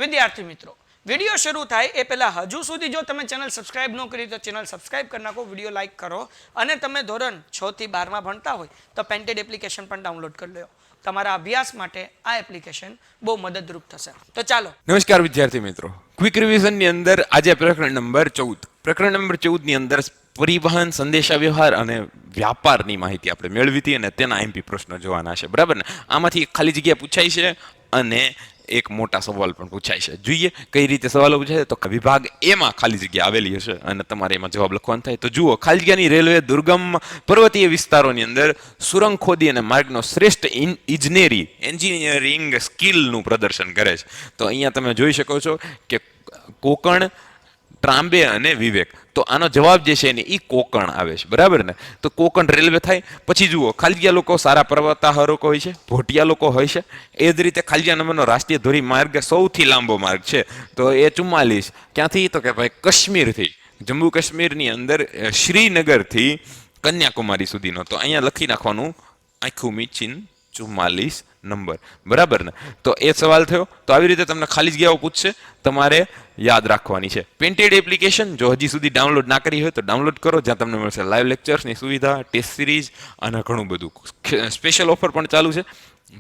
વિદ્યાર્થી મિત્રો, વિડીયો શરૂ થાય એ પહેલાં હજુ સુધી જો તમે ચેનલ સબસ્ક્રાઇબ ન કરી તો ચેનલ સબસ્ક્રાઇબ કરી નાખો, વિડીયો લાઇક કરો અને તમે ધોરણ 6 થી 12માં ભણતા હોય તો પેન્ટેડ એપ્લિકેશન પણ ડાઉનલોડ કરી લો. તમારા અભ્યાસ માટે આ એપ્લિકેશન બહુ મદદરૂપ થશે. તો ચાલો. નમસ્કાર વિદ્યાર્થી મિત્રો, ક્વિક રિવિઝનની અંદર આજે પ્રકરણ નંબર 14 ની અંદર પરિવહન, સંદેશા વ્યવહાર અને વ્યાપારની માહિતી આપણે મેળવી હતી અને તેના એમપી પ્રશ્નો જોવાના છે. બરાબર ને? આમાંથી ખાલી જગ્યા પૂછાય છે અને એક મોટા સવાલ પણ પૂછાય છે. જોઈએ કઈ રીતે સવાલો પૂછાય. તો વિભાગ એમાં ખાલી જગ્યા આવેલી હશે અને તમારે એમાં જવાબ લખવાનો થાય. તો જુઓ, ખાલી જગ્યાની રેલવે દુર્ગમ પર્વતીય વિસ્તારોની અંદર સુરંગ ખોદી અને માર્ગનો શ્રેષ્ઠ એન્જિનિયરિંગ સ્કિલનું પ્રદર્શન કરે છે. તો અહીંયા તમે જોઈ શકો છો કે કોકણ, ત્રાંબે અને વિવેક. તો આનો જવાબ જે છે ને એ કોકણ આવે છે. બરાબર ને? તો કોકણ રેલવે થાય. પછી જુઓ, ખાલિયા લોકો સારા પર્વતારોહકો હોય છે, ભોટિયા લોકો હોય છે. એ જ રીતે ખાલિયા નંબરનો રાષ્ટ્રીય ધોરી માર્ગ સૌથી લાંબો માર્ગ છે. તો એ 44 ક્યાંથી? તો કે ભાઈ કાશ્મીરથી, જમ્મુ કાશ્મીરની અંદર શ્રીનગરથી કન્યાકુમારી સુધીનો. તો અહીંયા લખી નાખવાનું આખું મીચીન 44 નંબર. બરાબર ને? તો એ સવાલ થયો. તો આવી રીતે તમને ખાલી જગ્યાઓ પૂછશે, તમારે યાદ રાખવાની છે. પેન્ટેડ એપ્લિકેશન જો હજી સુધી ડાઉનલોડ ના કરી હોય તો ડાઉનલોડ કરો, જ્યાં તમને મળશે લાઈવ લેક્ચર્સની સુવિધા, ટેસ્ટ સિરીઝ અને ઘણું બધું. સ્પેશિયલ ઓફર પણ ચાલુ છે,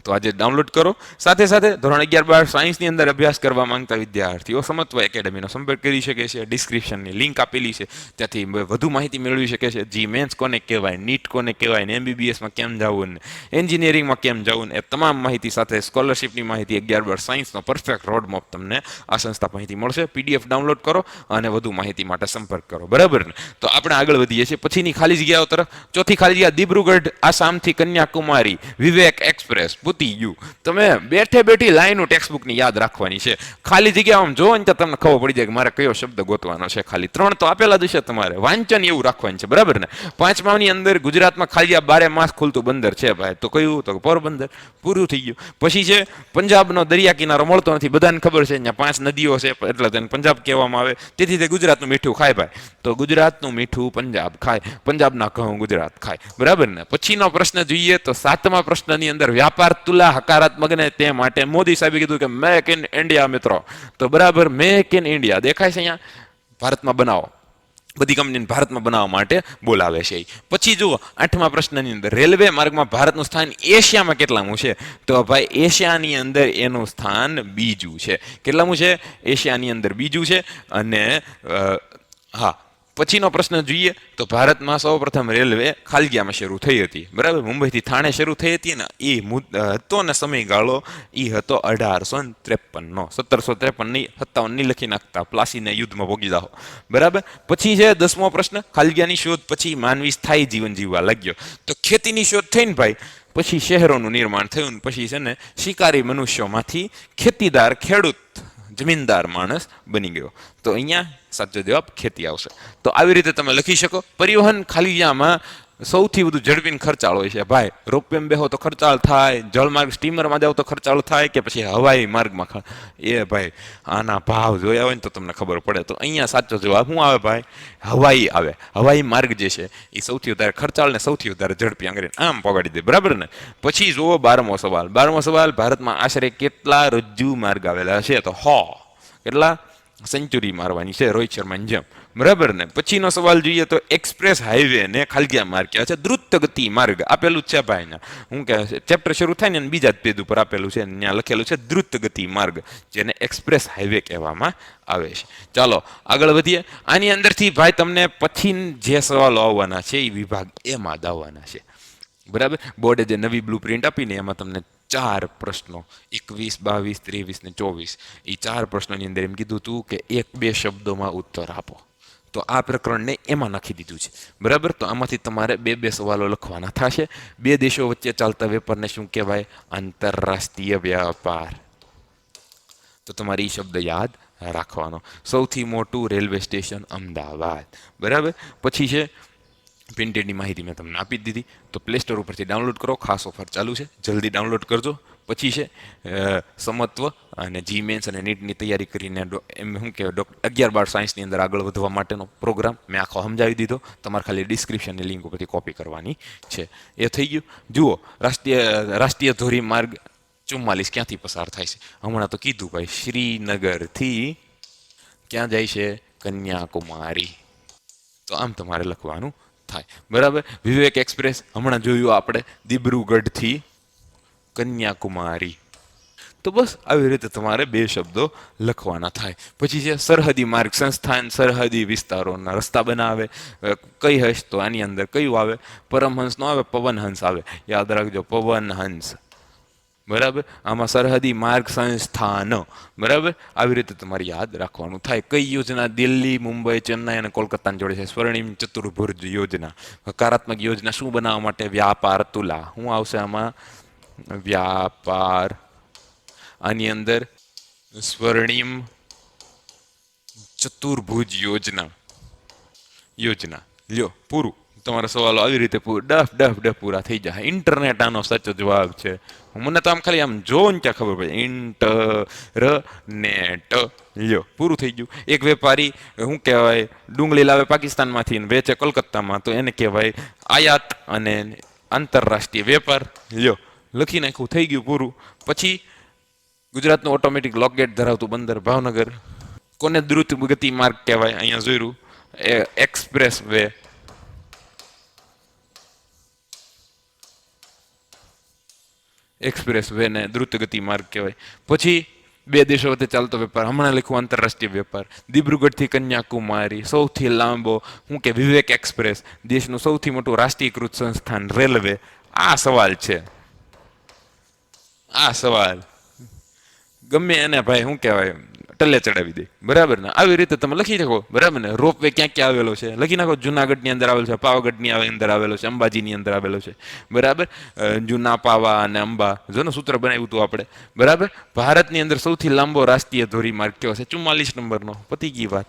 તો આજે ડાઉનલોડ કરો. સાથે સાથે ધોરણ 11-12 સાયન્સની અંદર અભ્યાસ કરવા માંગતા વિદ્યાર્થીઓ સમત્વ એકેડમીનો સંપર્ક કરી શકે છે. ડિસ્ક્રિપ્શનની લિંક આપેલી છે, ત્યાંથી વધુ માહિતી મેળવી શકે છે. જી મેન્સ કોને કહેવાય, નીટ કોને કહેવાય, ને MBBSમાં કેમ જવું, ને એન્જિનિયરિંગમાં કેમ જવું, એ તમામ માહિતી સાથે સ્કોલરશિપની માહિતી 11-12 સાયન્સનો પરફેક્ટ રોડમેપ તમને આ સંસ્થા માહિતી મળશે. PDF ડાઉનલોડ કરો અને વધુ માહિતી માટે સંપર્ક કરો. બરાબર ને? તો આપણે આગળ વધીએ છીએ પછીની ખાલી જગ્યાઓ તરફ. ચોથી ખાલી જગ્યા દિબ્રુગઢ આસામથી કન્યાકુમારી વિવેક એક્સપ્રેસ. પૂતી ગયું. તમે બેઠે બેઠી લાઈનો ટેક્સ્ટબુકની યાદ રાખવાની છે. ખાલી જગ્યા આમ જોવો ને તો તમને ખબર પડી જાય કે મારે કયો શબ્દ ગોતવાનો છે. ખાલી 3 તો આપેલા જ છે, તમારે વાંચન એવું રાખવાનું છે. બરાબર ને? 5માની અંદર ગુજરાતમાં ખાલી 12 માસ ખુલતું બંદર છે ભાઈ. તો કયું? તો પોરબંદર. પૂરું થઈ ગયું. પછી છે પંજાબનો દરિયા કિનારો મળતો નથી, બધાને ખબર છે. અહીંયા 5 નદીઓ છે એટલે તેને પંજાબ કહેવામાં આવે. તેથી તે ગુજરાતનું મીઠું ખાય ભાઈ. તો ગુજરાતનું મીઠું પંજાબ ખાય, પંજાબના ઘઉં ગુજરાત ખાય. બરાબર ને? પછીનો પ્રશ્ન જોઈએ તો 7મા પ્રશ્નની અંદર વ્યાપાર તુલા હકારાત્મક ને તે માટે મોદી સાહેબે કીધું કે મેક ઇન ઇન્ડિયા. મિત્રો, તો બરાબર મેક ઇન ઇન્ડિયા દેખાય છે અહીંયા, ભારતમાં બનાવો. બધી કંપનીને ભારતમાં બનાવવા માટે બોલાવે છે. પછી જુઓ 8મા પ્રશ્નની અંદર રેલવે માર્ગમાં ભારતનું સ્થાન એશિયામાં કેટલામું છે? તો ભાઈ એશિયાની અંદર એનું સ્થાન બીજું છે. કેટલામું છે? એશિયાની અંદર બીજું છે. અને હા, પછીનો પ્રશ્ન જોઈએ તો ભારતમાં સૌપ્રથમ રેલવે ખાલગીયામાં શરૂ થઈ હતી. બરાબર? મુંબઈથી થાણે શરૂ થઈ હતી ને એ હતો ને સમયગાળો એ હતો 1853નો. 1753 57 લખી નાખતા, પ્લાસીને યુદ્ધમાં ભોગી જાઓ. બરાબર? પછી છે 10મો પ્રશ્ન, ખાલગીયાની શોધ પછી માનવી સ્થાયી જીવન જીવવા લાગ્યો. તો ખેતીની શોધ થઈને ભાઈ, પછી શહેરોનું નિર્માણ થયું, પછી છે ને શિકારી મનુષ્યોમાંથી ખેતીદાર, ખેડૂત, જમીનદાર માણસ બની ગયો. તો અહીંયા સાચો જવાબ ખેતી આવશે. તો આવી રીતે તમે લખી શકો. પરિવહન ખાલીયામાં સૌથી વધુ ઝડપીને ખર્ચાળ હોય છે ભાઈ. રોપવેમાં બેહો તો ખર્ચાળ થાય, જળમાર્ગ સ્ટીમરમાં જાવ તો ખર્ચાળ થાય, કે પછી હવાઈ માર્ગમાં. એ ભાઈ આના ભાવ જોયા હોય ને તો તમને ખબર પડે. તો અહીંયા સાચો જવાબ શું આવે ભાઈ? હવાઈ આવે. હવાઈ માર્ગ જે છે એ સૌથી વધારે ખર્ચાળ ને સૌથી વધારે ઝડપી અંગ્રેજ આમ પગાડી દે. બરાબર ને? પછી જુઓ 12મો સવાલ. 12મો સવાલ, ભારતમાં આશરે કેટલા રજ્જુ માર્ગ આવેલા છે? તો કેટલા? સેન્ચુરી મારવાની છે રોહિત શર્માની જેમ. બરાબર ને? પછીનો સવાલ જોઈએ તો એક્સપ્રેસ હાઈવે ને ખાલગીયા માર્ગ કહેવાય છે. દ્રુત ગતિ માર્ગ આપેલું જ છે ભાઈ. હું કે ચેપ્ટર શરૂ થાય ને બીજા જ પેજ ઉપર આપેલું છે, ત્યાં લખેલું છે દ્રુત ગતિ માર્ગ, જેને એક્સપ્રેસ હાઈવે કહેવામાં આવે છે. ચાલો આગળ વધીએ. આની અંદરથી ભાઈ તમને પછી જે સવાલો આવવાના છે એ વિભાગ એમાં જ આવવાના છે. બરાબર? બોર્ડે જે નવી બ્લુ પ્રિન્ટ આપીને એમાં તમને 4 પ્રશ્નો 21, 22, 23 ને 24, એ 4 પ્રશ્નોની અંદર એમ કીધું હતું કે 1-2 શબ્દોમાં ઉત્તર આપો. તો આ પ્રકરણને એમાં નાખી દીધું છે. બરાબર? તો આમાંથી તમારે 2-2 સવાલો લખવાના થશે. 2 દેશો વચ્ચે ચાલતા વેપારને શું કહેવાય? આંતરરાષ્ટ્રીય વ્યાપાર. તો તમારે એ શબ્દ યાદ રાખવાનો. સૌથી મોટું રેલવે સ્ટેશન અમદાવાદ. બરાબર? પછી છે પ્રિન્ટેડની માહિતી મેં તમને આપી દીધી. તો પ્લે સ્ટોર ઉપરથી ડાઉનલોડ કરો, ખાસ ઓફર ચાલુ છે, જલ્દી ડાઉનલોડ કરજો. પછી છે સમત્વ અને જી મેન્સ અને નીટની તૈયારી કરીને એમ શું કે 11-12 સાયન્સની અંદર આગળ વધવા માટેનો પ્રોગ્રામ મેં આખો સમજાવી દીધો. તમારે ખાલી ડિસ્ક્રિપ્શનની લિંક ઉપરથી કોપી કરવાની છે. એ થઈ ગયું. જુઓ રાષ્ટ્રીય ધોરી માર્ગ 44 ક્યાંથી પસાર થાય છે? હમણાં તો કીધું ભાઈ, શ્રીનગરથી ક્યાં જાય છે? કન્યાકુમારી. તો આમ તમારે લખવાનું થાય, બરાબર. વિવેક એક્સપ્રેસ હમણાં જોયું આપણે, દિબ્રુગઢથી કન્યાકુમારી. તો બસ આવી રીતે તમારે 2 શબ્દો લખવાના થાય. પછી છે સરહદી માર્ગ સંસ્થાન સરહદી વિસ્તારોના રસ્તા બનાવે. કઈ હંસ, તો આની અંદર કયું આવે? પરમહંસ નો આવે, પવનહંસ આવે. યાદ રાખજો, પવનહંસ, બરાબર. આમાં સરહદી માર્ગ સંસ્થાન, બરાબર. આવી રીતે તમારે યાદ રાખવાનું થાય. કઈ યોજના દિલ્હી, મુંબઈ, ચેન્નાઈ અને કોલકાતાને જોડે છે? સ્વર્ણિમ ચતુર્ભુજ યોજના. હકારાત્મક યોજના શું બનાવવા માટે? વ્યાપાર તુલા. શું આવશે આમાં? વ્યાપાર. આની અંદર સ્વર્ણિમ ચતુર્ભુજ યોજના. લ્યો, પૂરું. તમારા સવાલો આવી રીતે ડફ પૂરા થઈ જાય. ઇન્ટરનેટ આનો સાચો જવાબ છે. મને તો આમ ખાલી આમ જોવો ને ત્યાં ખબર પડે, ઇન્ટરનેટ. લ્યો, પૂરું થઈ ગયું. એક વેપારી શું કહેવાય, ડુંગળી લાવે પાકિસ્તાનમાંથી ને વેચે કોલકાતામાં, તો એને કહેવાય આયાત અને આંતરરાષ્ટ્રીય વેપાર. લ્યો, લખી નાખ્યું, થઈ ગયું, પૂરું. પછી ગુજરાતનું ઓટોમેટિક લોકગેટ ધરાવતું બંદર ભાવનગર. કોને દ્રુત ગતિ માર્ગ કહેવાય? અહીંયા જોયું, એક્સપ્રેસ વે. એક્સપ્રેસ વે ને દ્રુત ગતિ માર્ગ કહેવાય. પછી 2 દેશો વચ્ચે ચાલતો વેપાર, હમણાં લખ્યું આંતરરાષ્ટ્રીય વેપાર. દિબ્રુગઢથી કન્યાકુમારી, સૌથી લાંબો શું કે? વિવેક એક્સપ્રેસ. દેશનું સૌથી મોટું રાષ્ટ્રીયકૃત સંસ્થાન રેલવે. આ સવાલ છે, આ સવાલ ગમે એને ભાઈ શું કહેવાય, ટલ્લે ચડાવી દે, બરાબર ને. આવી રીતે તમે લખી શકો, બરાબર ને. રોપવે ક્યાં ક્યાં આવેલો છે લખી નાખો. જુનાગઢની અંદર આવેલો છે, પાવાગઢની અંદર આવેલો છે, અંબાજીની અંદર આવેલો છે, બરાબર. જૂના પાવા અને અંબા, જો ને સૂત્ર બનાવ્યું હતું આપણે, બરાબર. ભારતની અંદર સૌથી લાંબો રાષ્ટ્રીય ધોરીમાર્ગ કયો છે? 44 નંબરનો. પતી ગઈ વાત.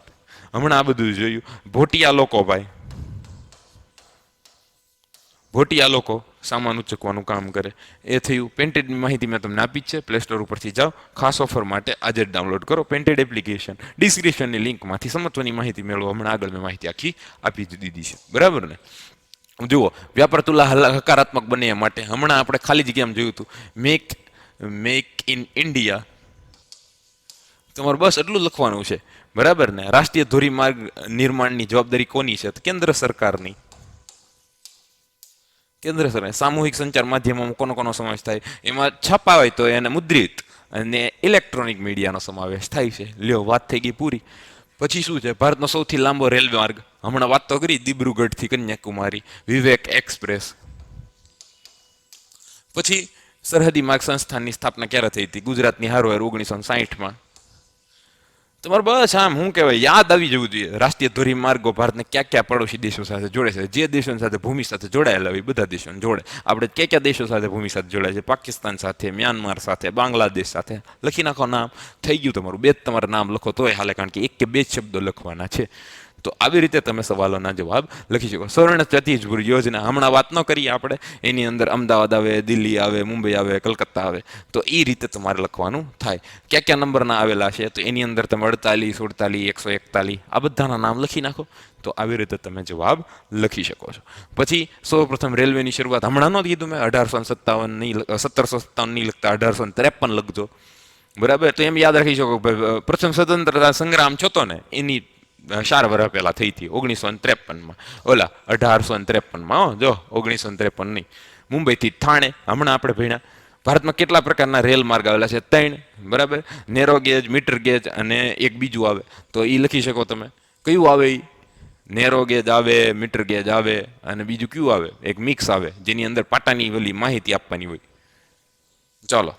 હમણાં આ બધું જોયું. ભોટિયા લોકો ભાઈ, ભોટિયા લોકો સામાન ઉચકવાનું કામ કરે. એ થયું. પેન્ટેડની માહિતી મેં તમને આપી જ છે. પ્લે સ્ટોર ઉપરથી જાઓ, ખાસ ઓફર માટે આજે જ ડાઉનલોડ કરો પેન્ટેડ એપ્લિકેશન. ડિસ્ક્રિપ્શનની લિંકમાંથી સમત્વની માહિતી મેળવો. હમણાં આગળ મેં માહિતી આખી આપી જ દીધી છે, બરાબર ને. જુઓ, વ્યાપાર તુલા હકારાત્મક બને એ માટે હમણાં આપણે ખાલી જગ્યામાં જોયું હતું, મેક ઇન ઇન્ડિયા. તમારે બસ એટલું લખવાનું છે, બરાબર ને. રાષ્ટ્રીય ધોરીમાર્ગ નિર્માણની જવાબદારી કોની છે? તો કેન્દ્ર સરકારની. કેન્દ્ર સરકાર. સામૂહિક સંચાર માધ્યમોમાં કોનો સમાવેશ થાય? એમાં છાપા હોય તો એને મુદ્રિત અને ઇલેક્ટ્રોનિક મીડિયાનો સમાવેશ થાય છે. લ્યો, વાત થઈ ગઈ પૂરી. પછી શું છે? ભારતનો સૌથી લાંબો રેલવે માર્ગ, હમણાં વાત તો કરી, દિબ્રુગઢથી કન્યાકુમારી, વિવેક એક્સપ્રેસ. પછી સરહદી માર્ગ સંસ્થાનની સ્થાપના ક્યારે થઈ હતી? ગુજરાતની હારોહાર 1960માં. તમારે બસ આમ શું કહેવાય, યાદ આવી જવું જોઈએ. રાષ્ટ્રીય ધોરીમાર્ગો ભારતને ક્યાં ક્યાં પડોશી દેશો સાથે જોડે છે? જે દેશો સાથે ભૂમિ સાથે જોડાયેલા હોય બધા દેશોને જોડે. આપણે ક્યાં દેશો સાથે ભૂમિ સાથે જોડાય છે? પાકિસ્તાન સાથે, મ્યાનમાર સાથે, બાંગ્લાદેશ સાથે. લખી નાખો નામ, થઈ ગયું તમારું. 2 જ તમારે નામ લખો તોય હાલે, કારણ કે 1 કે 2 શબ્દો લખવાના છે. તો આવી રીતે તમે સવાલોના જવાબ લખી શકો. સ્વર્ણ ચતુર્ભુજ યોજના હમણાં વાત ન કરીએ આપણે, એની અંદર અમદાવાદ આવે, દિલ્હી આવે, મુંબઈ આવે, કલકત્તા આવે. તો એ રીતે તમારે લખવાનું થાય. ક્યાં ક્યાં નંબરના આવેલા છે? તો એની અંદર તમે 48, 47, 141 આ બધાના નામ લખી નાખો. તો આવી રીતે તમે જવાબ લખી શકો છો. પછી સૌપ્રથમ રેલવેની શરૂઆત હમણાં ન કીધું મેં, 1757 નહીં લખતા, 1853 લખજો, બરાબર. તો એમ યાદ રાખી શકો, પ્રથમ સ્વતંત્રતા સંગ્રામ છતો ને એની 4 વર્ષ પહેલા થઈ હતી, 1953માં. ઓલા 1853માં, જો 1953 નહીં. મુંબઈથી થાણે હમણાં આપણે ભણ્યા. ભારતમાં કેટલા પ્રકારના રેલ માર્ગ આવેલા છે? 3, બરાબર. નેરો ગેજ, મીટર ગેજ અને એક બીજું આવે. તો એ લખી શકો તમે. કયું આવે? નેરો ગેજ આવે, મીટર ગેજ આવે અને બીજું કયું આવે? એક મિક્સ આવે, જેની અંદર પાટાની ઓલી માહિતી આપવાની હોય. ચાલો,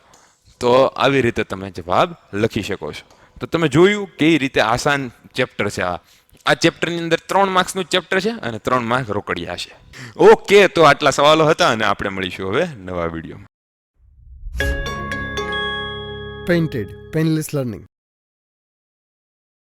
તો આવી રીતે તમે જવાબ લખી શકો છો. તો તમે જોયું કઈ રીતે આસાન ચેપ્ટર છે આ ચેપ્ટરની અંદર 3 માર્ક્સનું ચેપ્ટર છે અને 3 માર્ક રોકડિયા છે. ઓકે, તો આટલા સવાલો હતા અને આપણે મળીશું હવે નવા વિડીયોમાં. Painted Painless Learning.